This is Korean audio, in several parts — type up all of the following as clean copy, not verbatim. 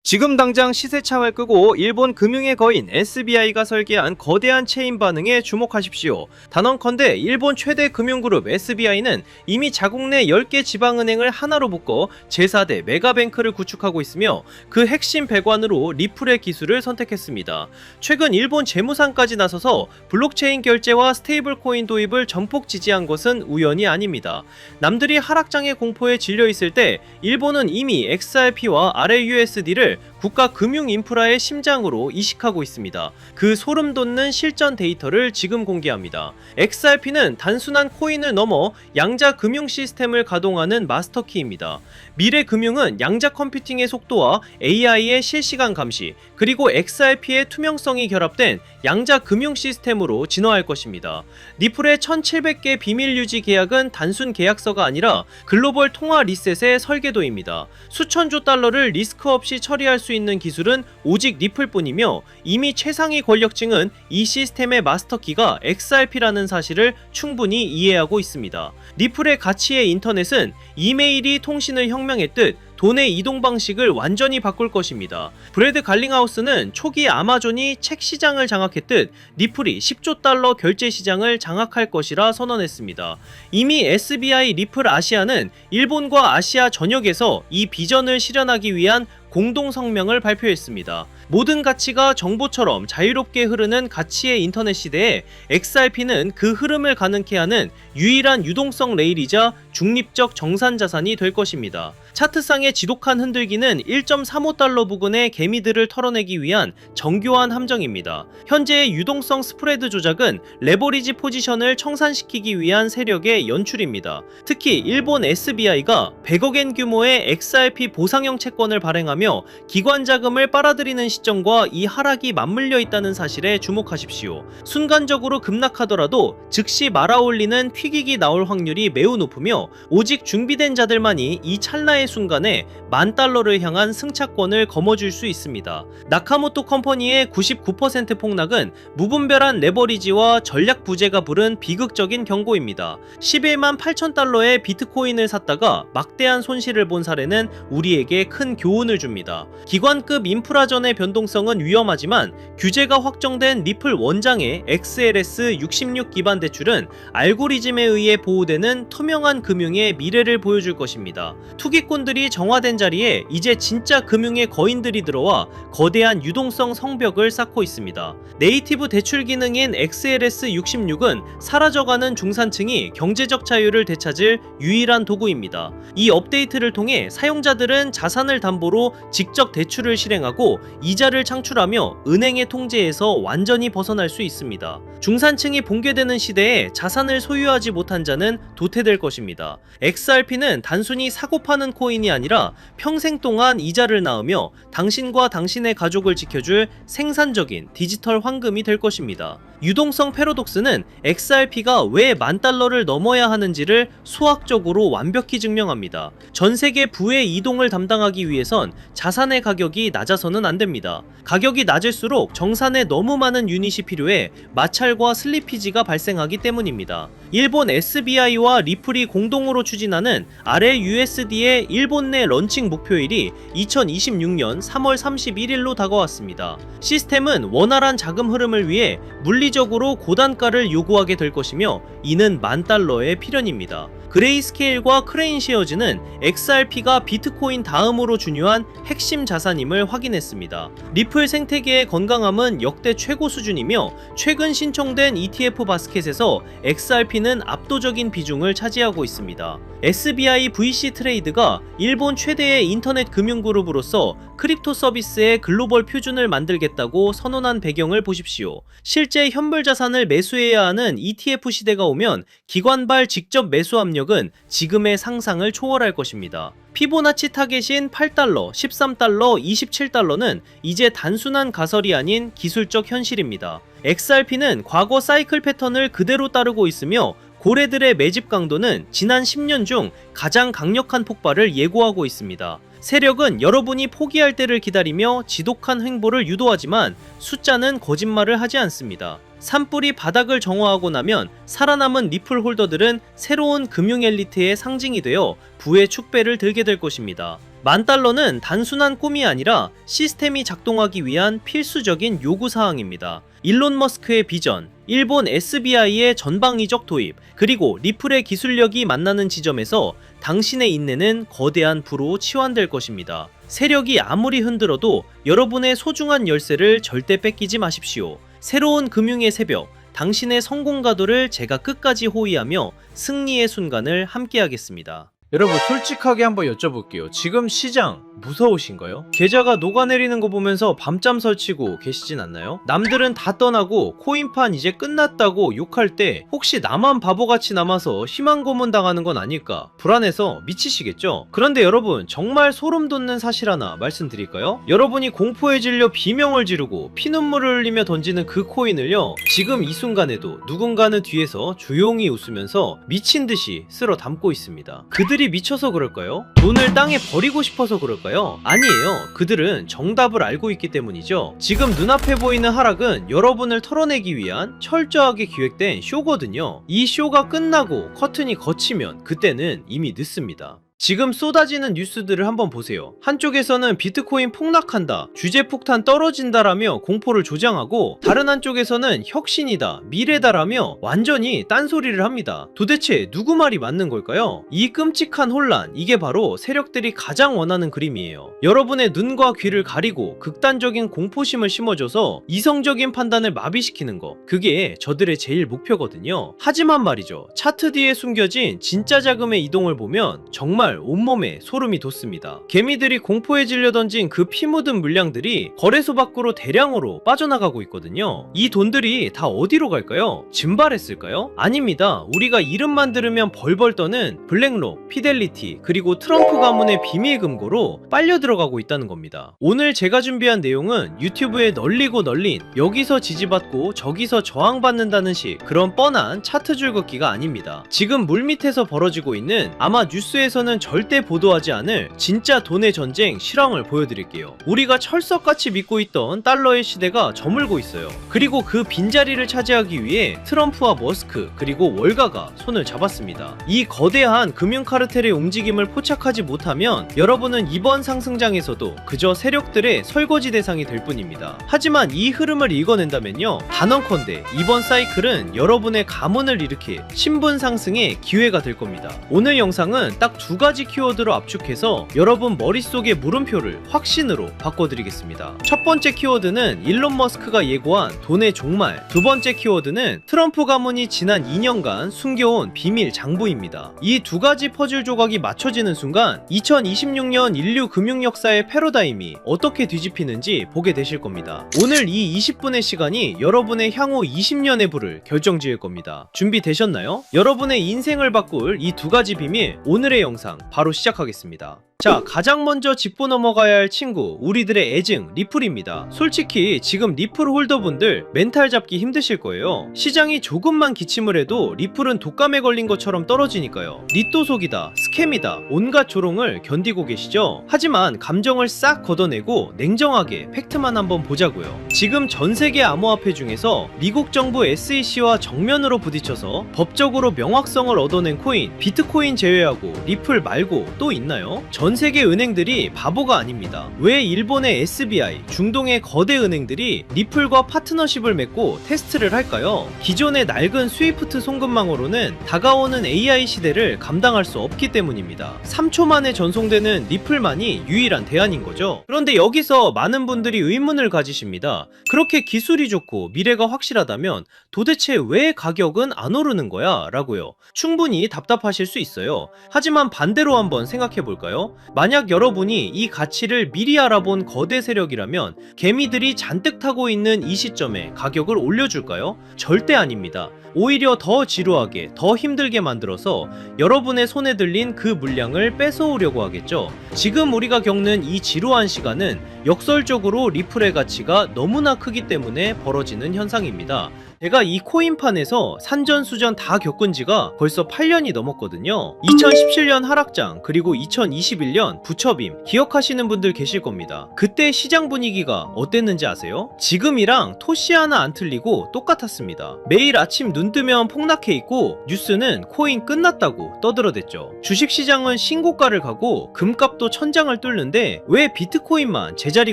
지금 당장 시세창을 끄고 일본 금융의 거인 SBI가 설계한 거대한 체인 반응에 주목하십시오. 단언컨대 일본 최대 금융그룹 SBI는 이미 자국 내 10개 지방은행을 하나로 묶어 제4대 메가뱅크를 구축하고 있으며 그 핵심 배관으로 리플의 기술을 선택했습니다. 최근 일본 재무상까지 나서서 블록체인 결제와 스테이블코인 도입을 전폭 지지한 것은 우연이 아닙니다. 남들이 하락장의 공포에 질려있을 때 일본은 이미 XRP와 RAUSD를 국가 금융 인프라의 심장으로 이식하고 있습니다. 그 소름 돋는 실전 데이터를 지금 공개합니다. XRP는 단순한 코인을 넘어 양자 금융 시스템을 가동하는 마스터키입니다. 미래 금융은 양자 컴퓨팅의 속도와 AI의 실시간 감시, 그리고 XRP의 투명성이 결합된 양자 금융 시스템으로 진화할 것입니다. 리플의 1700개 비밀 유지 계약은 단순 계약서가 아니라 글로벌 통화 리셋의 설계도입니다. 수천조 달러를 리스크 없이 처리할 수 있는 기술은 오직 리플뿐이며 이미 최상위 권력층은 이 시스템의 마스터키가 XRP라는 사실을 충분히 이해하고 있습니다. 리플의 가치의 인터넷은 이메일이 통신을 혁명했듯 돈의 이동 방식을 완전히 바꿀 것입니다. 브래드 갈링하우스는 초기 아마존이 책 시장을 장악했듯 리플이 10조 달러 결제 시장을 장악할 것이라 선언했습니다. 이미 SBI 리플 아시아는 일본과 아시아 전역에서 이 비전을 실현하기 위한 공동 성명을 발표했습니다. 모든 가치가 정보처럼 자유롭게 흐르는 가치의 인터넷 시대에 XRP는 그 흐름을 가능케 하는 유일한 유동성 레일이자 중립적 정산 자산이 될 것입니다. 차트상의 지독한 흔들기는 1.35달러 부근의 개미들을 털어내기 위한 정교한 함정입니다. 현재의 유동성 스프레드 조작은 레버리지 포지션을 청산시키기 위한 세력의 연출입니다. 특히 일본 SBI가 100억엔 규모의 XRP 보상형 채권을 발행하며 기관 자금을 빨아들이는 시점과 이 하락이 맞물려 있다는 사실에 주목하십시오. 순간적으로 급락하더라도 즉시 말아올리는 튀기기 나올 확률이 매우 높으며 오직 준비된 자들만이 이 찰나의 순간에 $10,000를 향한 승차권을 거머쥘 수 있습니다. 나카모토 컴퍼니의 99% 폭락은 무분별한 레버리지와 전략 부재가 부른 비극적인 경고입니다. 118,000달러의 비트코인을 샀다가 막대한 손실을 본 사례는 우리에게 큰 교훈을 줍니다. 기관급 인프라전의 변동성은 위험하지만 규제가 확정된 리플 원장의 XLS66 기반 대출은 알고리즘에 의해 보호되는 투명한 금융의 미래를 보여줄 것입니다. 투기꾼들이 정화된 자리에 이제 진짜 금융의 거인들이 들어와 거대한 유동성 성벽을 쌓고 있습니다. 네이티브 대출 기능인 XLS66은 사라져가는 중산층이 경제적 자유를 되찾을 유일한 도구입니다. 이 업데이트를 통해 사용자들은 자산을 담보로 직접 대출을 실행하고 이자를 창출하며 은행의 통제에서 완전히 벗어날 수 있습니다. 중산층이 붕괴되는 시대에 자산을 소유하지 못한 자는 도태될 것입니다. XRP는 단순히 사고 파는 코인이 아니라 평생 동안 이자를 낳으며 당신과 당신의 가족을 지켜줄 생산적인 디지털 황금이 될 것입니다. 유동성 패러독스는 XRP가 왜 $10,000를 넘어야 하는지를 수학적으로 완벽히 증명합니다. 전 세계 부의 이동을 담당하기 위해선 자산의 가격이 낮아서는 안 됩니다. 가격이 낮을수록 정산에 너무 많은 유닛이 필요해 마찰과 슬리피지가 발생하기 때문입니다. 일본 SBI와 리플이 공동으로 추진하는 RLUSD의 일본 내 런칭 목표일이 2026년 3월 31일로 다가왔습니다. 시스템은 원활한 자금 흐름을 위해 물리적으로 고단가를 요구하게 될 것이며 이는 $10,000의 필연입니다. 그레이스케일과 크레인시어즈는 XRP가 비트코인 다음으로 중요한 핵심 자산임을 확인했습니다. 리플 생태계의 건강함은 역대 최고 수준이며 최근 신청된 ETF 바스켓에서 XRP는 압도적인 비중을 차지하고 있습니다. SBI VC 트레이드가 일본 최대의 인터넷 금융그룹으로서 크립토 서비스의 글로벌 표준을 만들겠다고 선언한 배경을 보십시오. 실제 현물 자산을 매수해야 하는 ETF 시대가 오면 기관발 직접 매수 압력은 지금의 상상을 초월할 것입니다. 피보나치 타겟인 $8, $13, $27는 이제 단순한 가설이 아닌 기술적 현실입니다. XRP는 과거 사이클 패턴을 그대로 따르고 있으며 고래들의 매집 강도는 지난 10년 중 가장 강력한 폭발을 예고하고 있습니다. 세력은 여러분이 포기할 때를 기다리며 지독한 횡보를 유도하지만 숫자는 거짓말을 하지 않습니다. 산불이 바닥을 정화하고 나면 살아남은 리플 홀더들은 새로운 금융 엘리트의 상징이 되어 부의 축배를 들게 될 것입니다. $10,000는 단순한 꿈이 아니라 시스템이 작동하기 위한 필수적인 요구사항입니다. 일론 머스크의 비전, 일본 SBI의 전방위적 도입, 그리고 리플의 기술력이 만나는 지점에서 당신의 인내는 거대한 부로 치환될 것입니다. 세력이 아무리 흔들어도 여러분의 소중한 열쇠를 절대 뺏기지 마십시오. 새로운 금융의 새벽, 당신의 성공 가도를 제가 끝까지 호위하며 승리의 순간을 함께하겠습니다. 여러분 솔직하게 한번 여쭤볼게요. 지금 시장 무서우신가요? 계좌가 녹아내리는 거 보면서 밤잠 설치고 계시진 않나요? 남들은 다 떠나고 코인판 이제 끝났다고 욕할 때 혹시 나만 바보같이 남아서 희망 고문 당하는 건 아닐까 불안해서 미치시겠죠? 그런데 여러분 정말 소름 돋는 사실 하나 말씀드릴까요? 여러분이 공포에 질려 비명을 지르고 피눈물을 흘리며 던지는 그 코인을요, 지금 이 순간에도 누군가는 뒤에서 조용히 웃으면서 미친 듯이 쓸어 담고 있습니다. 그들이 미쳐서 그럴까요? 돈을 땅에 버리고 싶어서 그럴까요? 아니에요. 그들은 정답을 알고 있기 때문이죠. 지금 눈앞에 보이는 하락은 여러분을 털어내기 위한 철저하게 기획된 쇼거든요. 이 쇼가 끝나고 커튼이 걷히면 그때는 이미 늦습니다. 지금 쏟아지는 뉴스들을 한번 보세요. 한쪽에서는 비트코인 폭락한다, 주제폭탄 떨어진다라며 공포를 조장하고, 다른 한쪽에서는 혁신이다, 미래다라며 완전히 딴소리를 합니다. 도대체 누구 말이 맞는 걸까요? 이 끔찍한 혼란, 이게 바로 세력들이 가장 원하는 그림이에요. 여러분의 눈과 귀를 가리고 극단적인 공포심을 심어줘서 이성적인 판단을 마비시키는 거, 그게 저들의 제일 목표거든요. 하지만 말이죠, 차트 뒤에 숨겨진 진짜 자금의 이동을 보면 정말 온몸에 소름이 돋습니다. 개미들이 공포에 질려 던진 그 피 묻은 물량들이 거래소 밖으로 대량으로 빠져나가고 있거든요. 이 돈들이 다 어디로 갈까요? 증발했을까요? 아닙니다. 우리가 이름만 들으면 벌벌 떠는 블랙록, 피델리티, 그리고 트럼프 가문의 비밀 금고로 빨려 들어가고 있다는 겁니다. 오늘 제가 준비한 내용은 유튜브에 널리고 널린 여기서 지지받고 저기서 저항받는다는 식 그런 뻔한 차트 줄긋기가 아닙니다. 지금 물밑에서 벌어지고 있는, 아마 뉴스에서는 절대 보도하지 않을 진짜 돈의 전쟁 실황을 보여드릴게요. 우리가 철석같이 믿고 있던 달러의 시대가 저물고 있어요. 그리고 그 빈자리를 차지하기 위해 트럼프와 머스크 그리고 월가가 손을 잡았습니다. 이 거대한 금융 카르텔의 움직임을 포착하지 못하면 여러분은 이번 상승장에서도 그저 세력들의 설거지 대상이 될 뿐입니다. 하지만 이 흐름을 읽어낸다면요, 단언컨대 이번 사이클은 여러분의 가문을 일으킬 신분 상승의 기회가 될 겁니다. 오늘 영상은 딱 두 가지 키워드로 압축해서 여러분 머릿속의 물음표를 확신으로 바꿔드리겠습니다. 첫 번째 키워드는 일론 머스크가 예고한 돈의 종말, 두 번째 키워드는 트럼프 가문이 지난 2년간 숨겨온 비밀 장부입니다. 이 두 가지 퍼즐 조각이 맞춰지는 순간 2026년 인류 금융 역사의 패러다임이 어떻게 뒤집히는지 보게 되실 겁니다. 오늘 이 20분의 시간이 여러분의 향후 20년의 부를 결정지을 겁니다. 준비되셨나요? 여러분의 인생을 바꿀 이 두 가지 비밀, 오늘의 영상 바로 시작하겠습니다. 자, 가장 먼저 짚고 넘어가야 할 친구, 우리들의 애증 리플입니다. 솔직히 지금 리플 홀더분들 멘탈 잡기 힘드실 거예요. 시장이 조금만 기침을 해도 리플은 독감에 걸린 것처럼 떨어지니까요. 리또속이다, 스캠이다, 온갖 조롱을 견디고 계시죠? 하지만 감정을 싹 걷어내고 냉정하게 팩트만 한번 보자고요. 지금 전세계 암호화폐 중에서 미국 정부 SEC와 정면으로 부딪혀서 법적으로 명확성을 얻어낸 코인, 비트코인 제외하고 리플 말고 또 있나요? 전 세계 은행들이 바보가 아닙니다. 왜 일본의 SBI, 중동의 거대 은행들이 리플과 파트너십을 맺고 테스트를 할까요? 기존의 낡은 스위프트 송금망으로는 다가오는 AI 시대를 감당할 수 없기 때문입니다. 3초 만에 전송되는 리플만이 유일한 대안인 거죠. 그런데 여기서 많은 분들이 의문을 가지십니다. 그렇게 기술이 좋고 미래가 확실하다면 도대체 왜 가격은 안 오르는 거야? 라고요. 충분히 답답하실 수 있어요. 하지만 반대로 한번 생각해 볼까요? 만약 여러분이 이 가치를 미리 알아본 거대 세력이라면 개미들이 잔뜩 타고 있는 이 시점에 가격을 올려줄까요? 절대 아닙니다. 오히려 더 지루하게, 더 힘들게 만들어서 여러분의 손에 들린 그 물량을 뺏어오려고 하겠죠. 지금 우리가 겪는 이 지루한 시간은 역설적으로 리플의 가치가 너무나 크기 때문에 벌어지는 현상입니다. 제가 이 코인판에서 산전수전 다 겪은 지가 벌써 8년이 넘었거든요. 2017년 하락장 그리고 2021년 부처빔 기억하시는 분들 계실 겁니다. 그때 시장 분위기가 어땠는지 아세요? 지금이랑 토시 하나 안 틀리고 똑같았습니다. 매일 아침 눈 뜨면 폭락해 있고 뉴스는 코인 끝났다고 떠들어댔죠. 주식시장은 신고가를 가고 금값도 천장을 뚫는데 왜 비트코인만 제자리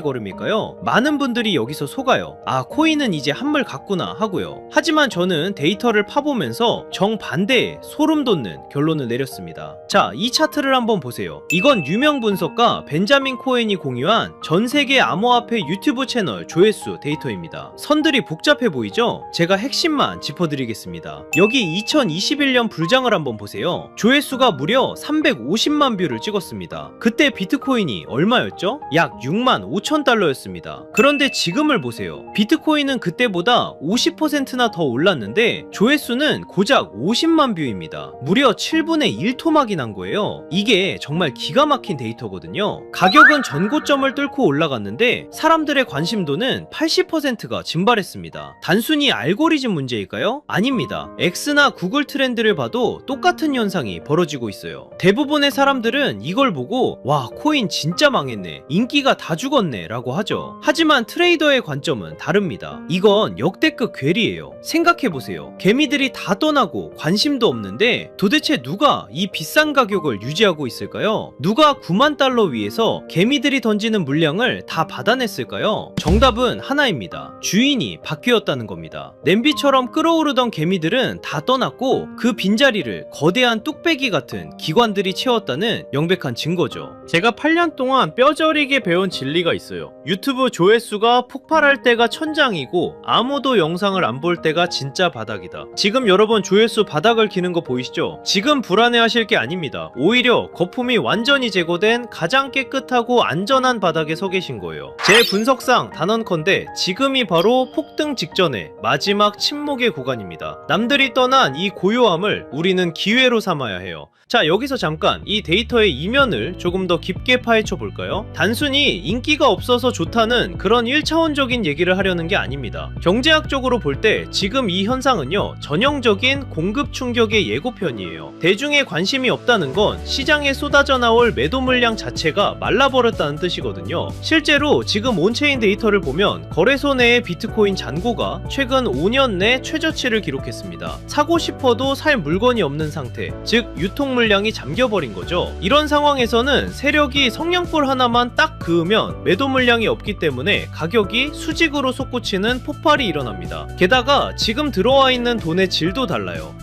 걸음일까요? 많은 분들이 여기서 속아요. 아, 코인은 이제 한물 갔구나 하고요. 하지만 저는 데이터를 파보면서 정반대의 소름 돋는 결론을 내렸습니다. 자, 이 차트를 한번 보세요. 이건 유명 분석가 벤자민 코엔이 공유한 전세계 암호화폐 유튜브 채널 조회수 데이터입니다. 선들이 복잡해 보이죠? 제가 핵심만 짚어드리겠습니다. 여기 2021년 불장을 한번 보세요. 조회수가 무려 350만 뷰를 찍었습니다. 그때 비트코인이 얼마였죠? 약 6만 5천 달러였습니다. 그런데 지금을 보세요. 비트코인은 그때보다 50%나 더 올랐는데 조회수는 고작 50만 뷰입니다. 무려 7분의 1토막이 난 거예요. 이게 정말 기가 막힌 데이터거든요. 가격은 전고점을 뚫고 올라갔는데 사람들의 관심도는 80%가 증발했습니다. 단순히 알고리즘 문제일까요? 아닙니다. X나 구글 트렌드를 봐도 똑같은 현상이 벌어지고 있어요. 대부분의 사람들은 이걸 보고 와, 코인 진짜 망했네, 인기가 다 죽었네 라고 하죠. 하지만 트레이더의 관점은 다릅니다. 이건 역대급 괴리예요. 생각해보세요. 개미들이 다 떠나고 관심도 없는데 도대체 누가 이 비싼 가격을 유지하고 있을까요? 누가 9만 달러 위에서 개미들이 던지는 물량을 다 받아냈을까요? 정답은 하나입니다. 주인이 바뀌었다는 겁니다. 냄비처럼 끓어오르던 개미들은 다 떠났고 그 빈자리를 거대한 뚝배기 같은 기관들이 채웠다는 명백한 증거죠. 제가 8년 동안 뼈저리게 배운 진리가 있어요. 유튜브 조회수가 폭발할 때가 천장이고 아무도 영상을 안 볼 때가 진짜 바닥이다. 지금 여러분 조회수 바닥을 기는 거 보이시죠? 지금 불안해하실 게 아닙니다. 오히려 거품이 완전히 제거된 가장 깨끗하고 안전한 바닥에 서 계신 거예요. 제 분석상 단언컨대 지금이 바로 폭등 직전의 마지막 침묵의 구간입니다. 남들이 떠난 이 고요함을 우리는 기회로 삼아야 해요. 자, 여기서 잠깐 이 데이터의 이면을 조금 더 깊게 파헤쳐 볼까요? 단순히 인기가 없어서 좋다는 그런 1차원적인 얘기를 하려는 게 아닙니다. 경제학적으로 볼 때 지금 이 현상은요, 전형적인 공급 충격의 예고편이에요. 대중의 관심이 없다는 건 시장에 쏟아져 나올 매도 물량 자체가 말라버렸다는 뜻이거든요. 실제로 지금 온체인 데이터를 보면 거래소 내의 비트코인 잔고가 최근 5년 내 최저치를 기록했습니다. 사고 싶어도 살 물건이 없는 상태, 즉 유통 물량이 잠겨버린 거죠. 이런 상황에서는 세력이 성냥불 하나만 딱 그으면 매도 물량이 없기 때문에 가격이 수직으로 솟구치는 폭발이 일어납니다. 게다가 지금 들어와 있는 돈의 질도 달라요.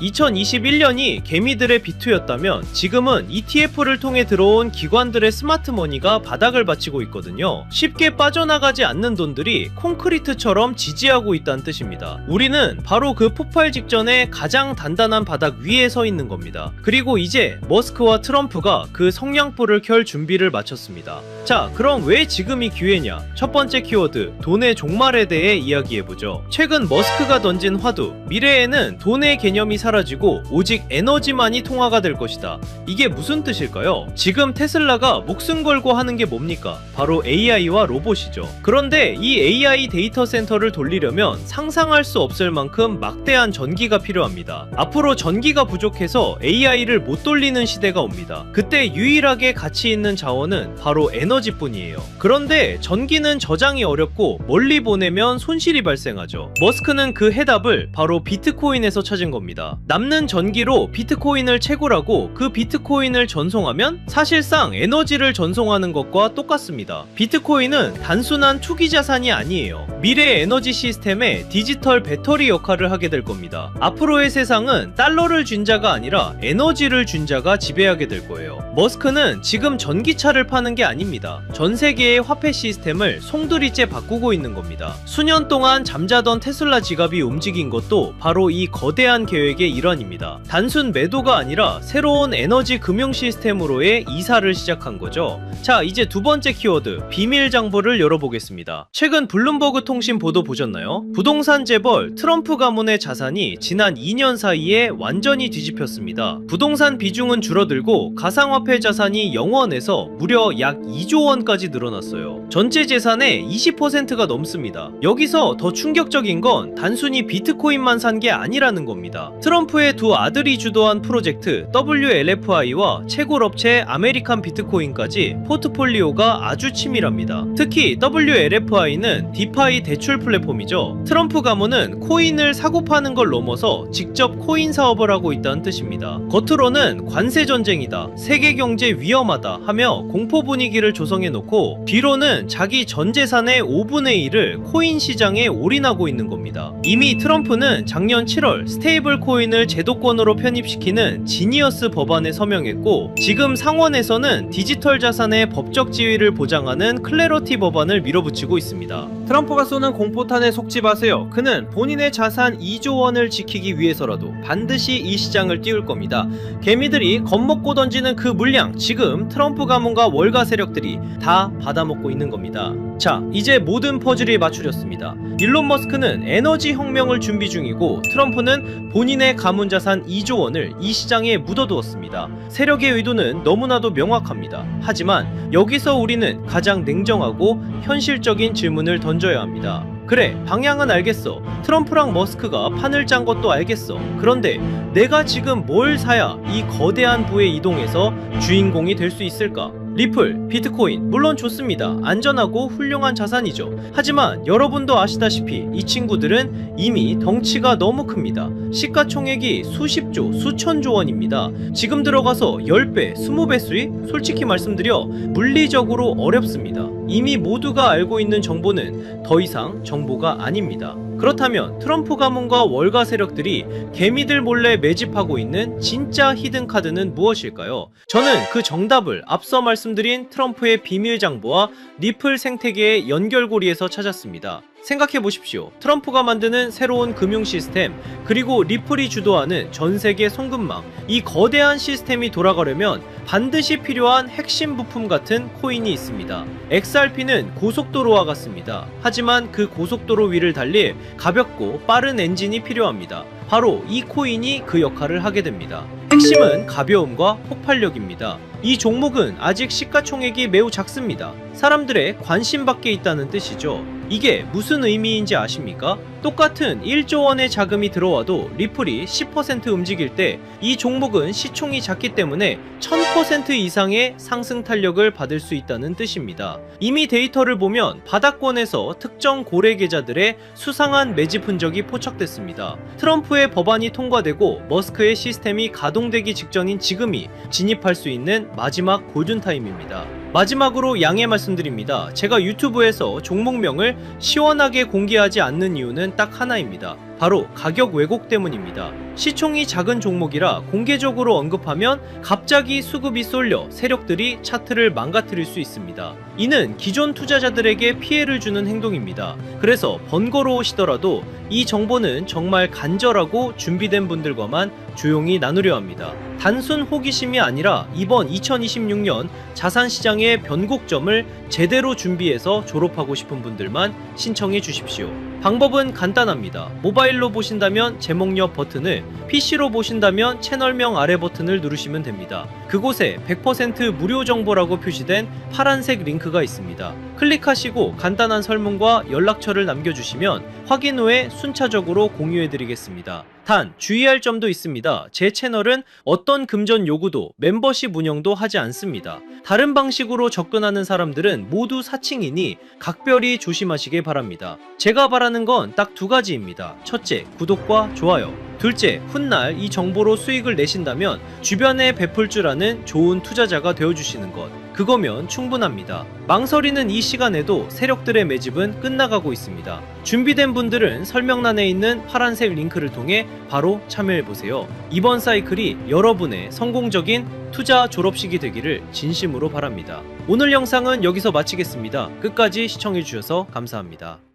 2021년이 개미들의 비투였다면 지금은 ETF를 통해 들어온 기관들의 스마트머니가 바닥을 받치고 있거든요. 쉽게 빠져나가지 않는 돈들이 콘크리트처럼 지지하고 있다는 뜻입니다. 우리는 바로 그 폭발 직전에 가장 단단한 바닥 위에 서 있는 겁니다. 그리고 이제 머스크와 트럼프가 그 성냥불을 켤 준비를 마쳤습니다. 자, 그럼 왜 지금이 기회냐? 첫 번째 키워드, 돈의 종말에 대해 이야기해보죠. 최근 머스크가 던진 화두, 미래에는 돈의 개념이 사라지고 오직 에너지만이 통화가 될 것이다. 이게 무슨 뜻일까요? 지금 테슬라가 목숨 걸고 하는 게 뭡니까? 바로 AI와 로봇이죠. 그런데 이 AI 데이터 센터를 돌리려면 상상할 수 없을 만큼 막대한 전기가 필요합니다. 앞으로 전기가 부족해서 AI를 못 돌리는 시대가 옵니다. 그때 유일하게 가치 있는 자원은 바로 에너지뿐이에요. 그런데 전기는 저장이 어렵고 멀리 보내면 손실이 발생하죠. 머스크는 그 해답을 바로 비트코인에서 찾은 겁니다. 남는 전기로 비트코인을 채굴하고 그 비트코인을 전송하면 사실상 에너지를 전송하는 것과 똑같습니다. 비트코인은 단순한 투기 자산이 아니에요. 미래의 에너지 시스템의 디지털 배터리 역할을 하게 될 겁니다. 앞으로의 세상은 달러를 준 자가 아니라 에너지를 준 자가 지배하게 될 거예요. 머스크는 지금 전기차를 파는 게 아닙니다. 전 세계의 화폐 시스템을 송두리째 바꾸고 있는 겁니다. 수년 동안 잠자던 테슬라 지갑이 움직인 것도 바로 이 거대한 계획의 일환입니다. 단순 매도가 아니라 새로운 에너지 금융 시스템으로의 이사를 시작한 거죠. 자, 이제 두 번째 키워드, 비밀 장부를 열어보겠습니다. 최근 블룸버그 통신 보도 보셨나요? 부동산 재벌 트럼프 가문의 자산이 지난 2년 사이에 완전히 뒤집혔습니다. 부동산 비중은 줄어들고 가상화폐 자산이 0원에서 무려 약 2조 원까지 늘어났어요. 전체 재산의 20%가 넘습니다. 여기서 더 충격적인 건 단순히 비트코인만 산 게 아니라는 겁니다. 트럼프의 두 아들이 주도한 프로젝트 WLFI와 채굴 업체 아메리칸 비트코인까지 포트폴리오가 아주 치밀합니다. 특히 WLFI는 디파이 대출 플랫폼이죠. 트럼프 가문은 코인을 사고 파는 걸 넘어서 직접 코인 사업을 하고 있다는 뜻입니다. 겉으로는 관세 전쟁이다, 세계 경제 위험하다 하며 공포 분위기를 조성해놓고 뒤로는 자기 전 재산의 5분의 1을 코인 시장에 올인하고 있는 겁니다. 이미 트럼프는 작년 7월 스테이블 코인을 제도권으로 편입시키는 지니어스 법안에 서명했고, 지금 상원에서는 디지털 자산의 법적 지위를 보장하는 클래러티 법안을 밀어붙이고 있습니다. 트럼프가 쏘는 공포탄에 속지 마세요. 그는 본인의 자산 2조 원을 지키기 위해서라도 반드시 이 시장을 띄울 겁니다. 개미들이 겁먹고 던지는 그 물량, 지금 트럼프 가문과 월가 세력들이 다 받아먹고 있는 겁니다. 자, 이제 모든 퍼즐이 맞추렸습니다. 일론 머스크는 에너지 혁명을 준비 중이고, 트럼프는 본인의 가문 자산 2조 원을 이 시장에 묻어두었습니다. 세력의 의도는 너무나도 명확합니다. 하지만 여기서 우리는 가장 냉정하고 현실적인 질문을 던져야 합니다. 그래, 방향은 알겠어. 트럼프랑 머스크가 판을 짠 것도 알겠어. 그런데 내가 지금 뭘 사야 이 거대한 부에 이동해서 주인공이 될 수 있을까? 리플, 비트코인, 물론 좋습니다. 안전하고 훌륭한 자산이죠. 하지만 여러분도 아시다시피 이 친구들은 이미 덩치가 너무 큽니다. 시가총액이 수십조, 수천조 원입니다. 지금 들어가서 10배, 20배 수익? 솔직히 말씀드려 물리적으로 어렵습니다. 이미 모두가 알고 있는 정보는 더 이상 정보가 아닙니다. 그렇다면 트럼프 가문과 월가 세력들이 개미들 몰래 매집하고 있는 진짜 히든카드는 무엇일까요? 저는 그 정답을 앞서 말씀드린 트럼프의 비밀 장부와 리플 생태계의 연결고리에서 찾았습니다. 생각해보십시오. 트럼프가 만드는 새로운 금융 시스템, 그리고 리플이 주도하는 전세계 송금망, 이 거대한 시스템이 돌아가려면 반드시 필요한 핵심 부품 같은 코인이 있습니다. XRP는 고속도로와 같습니다. 하지만 그 고속도로 위를 달릴 가볍고 빠른 엔진이 필요합니다. 바로 이 코인이 그 역할을 하게 됩니다. 핵심은 가벼움과 폭발력입니다. 이 종목은 아직 시가총액이 매우 작습니다. 사람들의 관심 밖에 있다는 뜻이죠. 이게 무슨 의미인지 아십니까? 똑같은 1조 원의 자금이 들어와도 리플이 10% 움직일 때 이 종목은 시총이 작기 때문에 1000% 이상의 상승 탄력을 받을 수 있다는 뜻입니다. 이미 데이터를 보면 바닥권에서 특정 고래 계좌들의 수상한 매집 흔적이 포착됐습니다. 트럼프의 법안이 통과되고 머스크의 시스템이 가동되기 직전인 지금이 진입할 수 있는 마지막 골든타임입니다. 마지막으로 양해 말씀드립니다. 제가 유튜브에서 종목명을 시원하게 공개하지 않는 이유는 딱 하나입니다. 바로 가격 왜곡 때문입니다. 시총이 작은 종목이라 공개적으로 언급하면 갑자기 수급이 쏠려 세력들이 차트를 망가뜨릴 수 있습니다. 이는 기존 투자자들에게 피해를 주는 행동입니다. 그래서 번거로우시더라도 이 정보는 정말 간절하고 준비된 분들과만 조용히 나누려 합니다. 단순 호기심이 아니라 이번 2026년 자산시장의 변곡점을 제대로 준비해서 졸업하고 싶은 분들만 신청해 주십시오. 방법은 간단합니다. 모바일로 보신다면 제목 옆 버튼을, PC로 보신다면 채널명 아래 버튼을 누르시면 됩니다. 그곳에 100% 무료 정보라고 표시된 파란색 링크가 있습니다. 클릭하시고 간단한 설문과 연락처를 남겨주시면 확인 후에 순차적으로 공유해드리겠습니다. 단 주의할 점도 있습니다. 제 채널은 어떤 금전 요구도 멤버십 운영도 하지 않습니다. 다른 방식으로 접근하는 사람들은 모두 사칭이니 각별히 조심하시길 바랍니다. 제가 바라는 건 딱 두 가지입니다. 첫째, 구독과 좋아요. 둘째, 훗날 이 정보로 수익을 내신다면 주변에 베풀 줄 아는 좋은 투자자가 되어주시는 것, 그거면 충분합니다. 망설이는 이 시간에도 세력들의 매집은 끝나가고 있습니다. 준비된 분들은 설명란에 있는 파란색 링크를 통해 바로 참여해보세요. 이번 사이클이 여러분의 성공적인 투자 졸업식이 되기를 진심으로 바랍니다. 오늘 영상은 여기서 마치겠습니다. 끝까지 시청해주셔서 감사합니다.